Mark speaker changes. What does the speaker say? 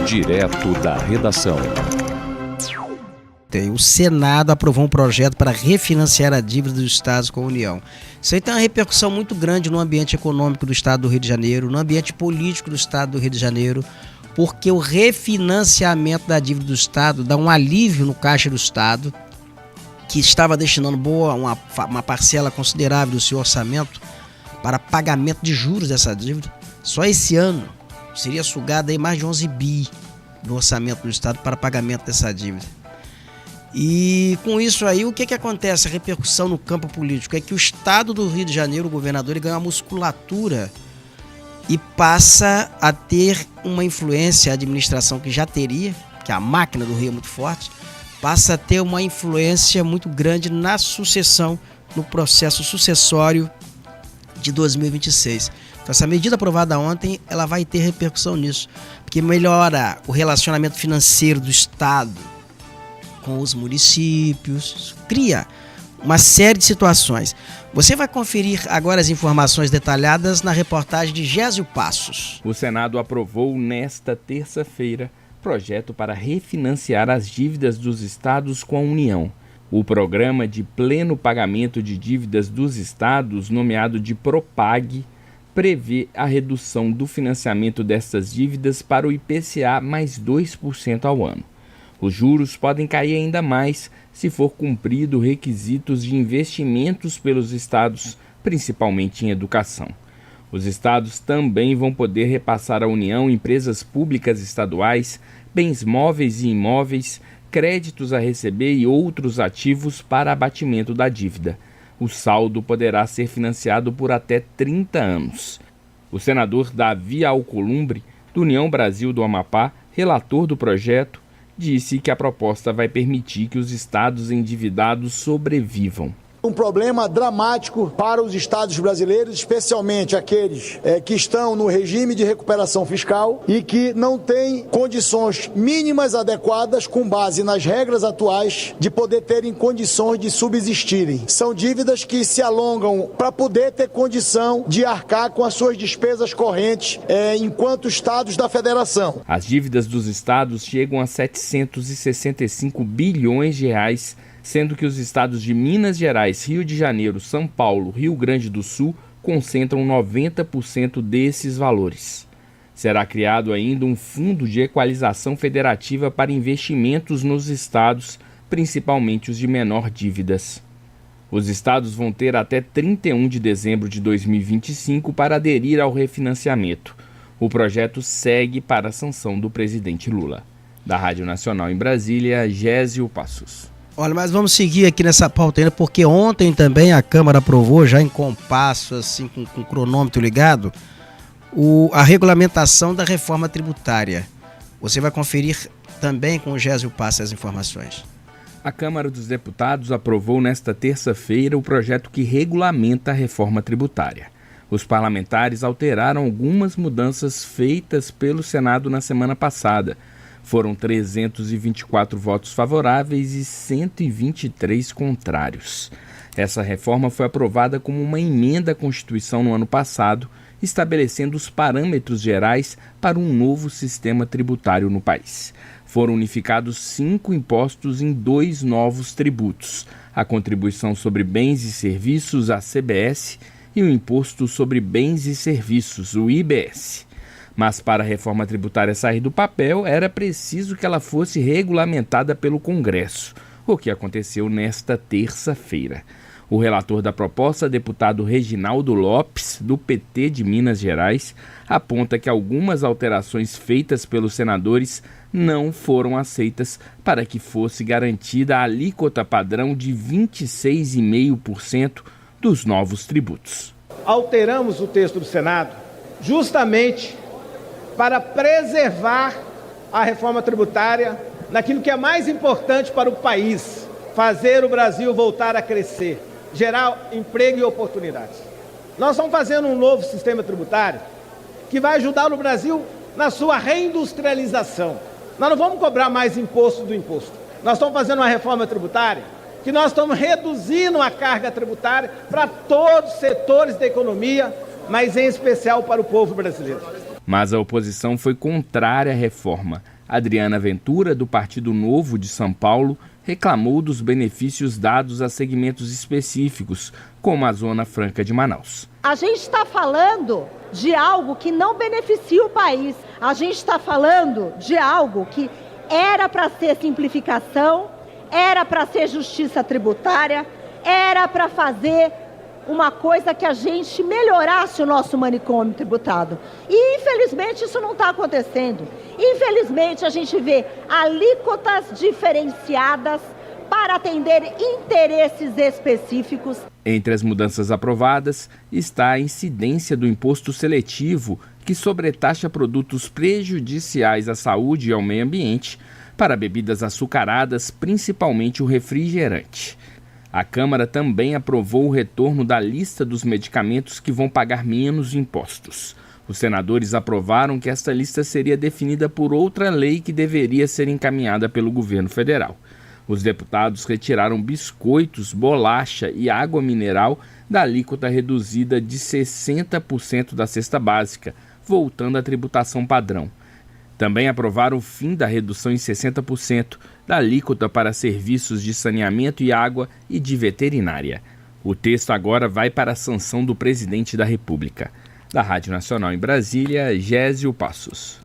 Speaker 1: Direto da redação.
Speaker 2: O Senado aprovou um projeto para refinanciar a dívida dos estados com a União. Isso aí tem uma repercussão muito grande no ambiente econômico do estado do Rio de Janeiro, no ambiente político do estado do Rio de Janeiro, porque o refinanciamento da dívida do estado dá um alívio no caixa do estado, que estava destinando uma parcela considerável do seu orçamento para pagamento de juros dessa dívida. Só esse ano seria sugado aí mais de 11 bi no orçamento do estado para pagamento dessa dívida. E com isso aí, o que acontece? A repercussão no campo político é que o estado do Rio de Janeiro, o governador, ele ganha uma musculatura e passa a ter uma influência, a administração que já teria, que a máquina do Rio é muito forte, passa a ter uma influência muito grande na sucessão, no processo sucessório de 2026. Então essa medida aprovada ontem, ela vai ter repercussão nisso, porque melhora o relacionamento financeiro do estado com os municípios, cria uma série de situações. Você vai conferir agora as informações detalhadas na reportagem de Gésio Passos.
Speaker 3: O Senado aprovou nesta terça-feira projeto para refinanciar as dívidas dos estados com a União. O programa de pleno pagamento de dívidas dos estados, nomeado de PROPAG, prevê a redução do financiamento dessas dívidas para o IPCA mais 2% ao ano. Os juros podem cair ainda mais se for cumprido requisitos de investimentos pelos estados, principalmente em educação. Os estados também vão poder repassar à União empresas públicas estaduais, bens móveis e imóveis, créditos a receber e outros ativos para abatimento da dívida. O saldo poderá ser financiado por até 30 anos. O senador Davi Alcolumbre, do União Brasil do Amapá, relator do projeto, disse que a proposta vai permitir que os estados endividados sobrevivam.
Speaker 4: Um problema dramático para os estados brasileiros, especialmente aqueles que estão no regime de recuperação fiscal e que não têm condições mínimas adequadas com base nas regras atuais de poder terem condições de subsistirem. São dívidas que se alongam para poder ter condição de arcar com as suas despesas correntes enquanto estados da federação.
Speaker 3: As dívidas dos estados chegam a 765 bilhões de reais, sendo que os estados de Minas Gerais, Rio de Janeiro, São Paulo, Rio Grande do Sul concentram 90% desses valores. Será criado ainda um fundo de equalização federativa para investimentos nos estados, principalmente os de menor dívidas. Os estados vão ter até 31 de dezembro de 2025 para aderir ao refinanciamento. O projeto segue para a sanção do presidente Lula. Da Rádio Nacional em Brasília, Gésio Passos.
Speaker 2: Olha, mas vamos seguir aqui nessa pauta ainda, porque ontem também a Câmara aprovou, já em compasso, assim, com o cronômetro ligado, a regulamentação da reforma tributária. Você vai conferir também com o Gésio Passos as informações.
Speaker 3: A Câmara dos Deputados aprovou nesta terça-feira o projeto que regulamenta a reforma tributária. Os parlamentares alteraram algumas mudanças feitas pelo Senado na semana passada. Foram 324 votos favoráveis e 123 contrários. Essa reforma foi aprovada como uma emenda à Constituição no ano passado, estabelecendo os parâmetros gerais para um novo sistema tributário no país. Foram unificados 5 impostos em 2 novos tributos: a Contribuição sobre Bens e Serviços, a CBS, e o Imposto sobre Bens e Serviços, o IBS. Mas para a reforma tributária sair do papel, era preciso que ela fosse regulamentada pelo Congresso, o que aconteceu nesta terça-feira. O relator da proposta, deputado Reginaldo Lopes, do PT de Minas Gerais, aponta que algumas alterações feitas pelos senadores não foram aceitas para que fosse garantida a alíquota padrão de 26,5% dos novos tributos.
Speaker 5: Alteramos o texto do Senado justamente para preservar a reforma tributária naquilo que é mais importante para o país, fazer o Brasil voltar a crescer, gerar emprego e oportunidades. Nós estamos fazendo um novo sistema tributário que vai ajudar o Brasil na sua reindustrialização. Nós não vamos cobrar mais imposto do imposto. Nós estamos fazendo uma reforma tributária que nós estamos reduzindo a carga tributária para todos os setores da economia, mas em especial para o povo brasileiro.
Speaker 3: Mas a oposição foi contrária à reforma. Adriana Ventura, do Partido Novo de São Paulo, reclamou dos benefícios dados a segmentos específicos, como a Zona Franca de Manaus.
Speaker 1: A gente está falando de algo que não beneficia o país. A gente está falando de algo que era para ser simplificação, era para ser justiça tributária, era para fazer uma coisa que a gente melhorasse o nosso manicômio tributado. E, infelizmente, isso não está acontecendo. Infelizmente, a gente vê alíquotas diferenciadas para atender interesses específicos.
Speaker 3: Entre as mudanças aprovadas está a incidência do imposto seletivo, que sobretaxa produtos prejudiciais à saúde e ao meio ambiente para bebidas açucaradas, principalmente o refrigerante. A Câmara também aprovou o retorno da lista dos medicamentos que vão pagar menos impostos. Os senadores aprovaram que esta lista seria definida por outra lei que deveria ser encaminhada pelo governo federal. Os deputados retiraram biscoitos, bolacha e água mineral da alíquota reduzida de 60% da cesta básica, voltando à tributação padrão. Também aprovaram o fim da redução em 60% da alíquota para serviços de saneamento e água e de veterinária. O texto agora vai para a sanção do presidente da República. Da Rádio Nacional em Brasília, Gésio Passos.